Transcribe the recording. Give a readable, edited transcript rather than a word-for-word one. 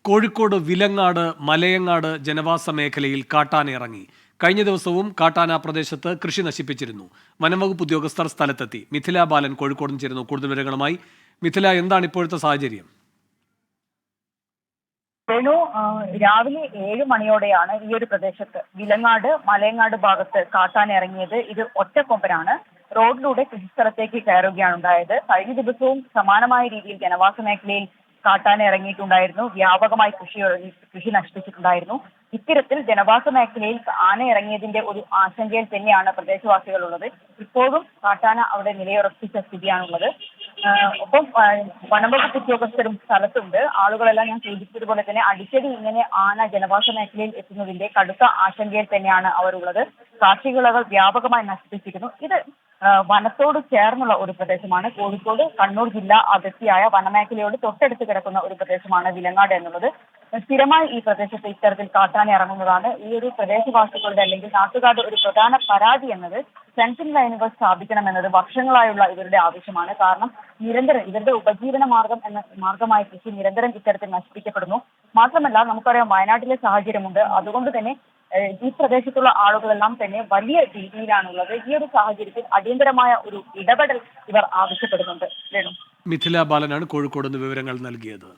കോഴിക്കോട് വിലങ്ങാട് മലയങ്ങാട് ജനവാസ മേഖലയിൽ കാട്ടാന ഇറങ്ങി. കഴിഞ്ഞ ദിവസവും കാട്ടാന പ്രദേശത്ത് കൃഷി നശിപ്പിച്ചിരുന്നു. വനംവകുപ്പ് ഉദ്യോഗസ്ഥർ സ്ഥലത്തെത്തി. മിഥില ബാലൻ കോഴിക്കോട് ചേരുന്നു. കൂടുതൽ വിവരങ്ങളുമായി. മിഥില, എന്താണ് ഇപ്പോഴത്തെ സാഹചര്യം? വേണു, രാവിലെ 7 മണിയോടെയാണ് ഈ ഒരു പ്രദേശത്ത് വിലങ്ങാട് മലയങ്ങാട് ഭാഗത്ത് കാട്ടാന ഇറങ്ങിയത്. ഇത് ഒറ്റക്കൊമ്പനാണ്. റോഡിലൂടെ കൃഷിസ്ഥലത്തേക്ക് കയറുകയാണ് ഉണ്ടായത്. കഴിഞ്ഞ ദിവസവും സമാനമായ രീതിയിൽ ജനവാസ മേഖലയിൽ കാട്ടാന ഇറങ്ങിയിട്ടുണ്ടായിരുന്നു. വ്യാപകമായി കൃഷി നശിപ്പിച്ചിട്ടുണ്ടായിരുന്നു. ഇത്തരത്തിൽ ജനവാസ മേഖലയിൽ ആന ഇറങ്ങിയതിന്റെ ഒരു ആശങ്കയിൽ തന്നെയാണ് പ്രദേശവാസികൾ ഉള്ളത്. ഇപ്പോഴും കാട്ടാന അവിടെ നിലയുറപ്പിച്ച സ്ഥിതിയാണുള്ളത്. ഒപ്പം വനംവകുപ്പ് ഉദ്യോഗസ്ഥരും സ്ഥലത്തുണ്ട്. ആളുകളെല്ലാം ഞാൻ സൂചിപ്പിച്ചതുപോലെ തന്നെ അടിക്കടി ഇങ്ങനെ ആന ജനവാസ മേഖലയിൽ എത്തുന്നതിന്റെ കടുത്ത ആശങ്കയിൽ തന്നെയാണ് അവരുള്ളത്. കാർഷികവിളകൾ വ്യാപകമായി നശിപ്പിച്ചിരുന്നു. ഇത് വനത്തോട് ചേർന്നുള്ള ഒരു പ്രദേശമാണ്. കോഴിക്കോട് കണ്ണൂർ ജില്ലാ അതിർത്തിയായ വനമേഖലയോട് തൊട്ടടുത്ത് കിടക്കുന്ന ഒരു പ്രദേശമാണ് വിലങ്ങാട് എന്നുള്ളത്. സ്ഥിരമായി ഈ പ്രദേശത്ത് ഇത്തരത്തിൽ കാട്ടാന ഇറങ്ങുന്നതാണ്. ഈ ഒരു പ്രദേശവാസികളുടെ അല്ലെങ്കിൽ നാട്ടുകാരുടെ ഒരു പ്രധാന പരാതി എന്നത് ഫെൻസിംഗ് ലൈനുകൾ സ്ഥാപിക്കണമെന്നത് വർഷങ്ങളായുള്ള ഇവരുടെ ആവശ്യമാണ്. കാരണം നിരന്തരം ഇവരുടെ ഉപജീവന മാർഗമായ കൃഷി നിരന്തരം ഇത്തരത്തിൽ നശിപ്പിക്കപ്പെടുന്നു. മാത്രമല്ല, നമുക്കറിയാം വയനാട്ടിലെ സാഹചര്യമുണ്ട്. അതുകൊണ്ട് തന്നെ ഈ പ്രദേശത്തുള്ള ആളുകളെല്ലാം തന്നെ വലിയ രീതിയിലാണുള്ളത്. ഈ ഒരു സാഹചര്യത്തിൽ അടിയന്തരമായ ഒരു ഇടപെടൽ ഇവർ ആവശ്യപ്പെടുന്നുണ്ട്. മിഥില ബാലനാണ് കോഴിക്കോട് നിന്ന് വിവരങ്ങൾ നൽകിയത്.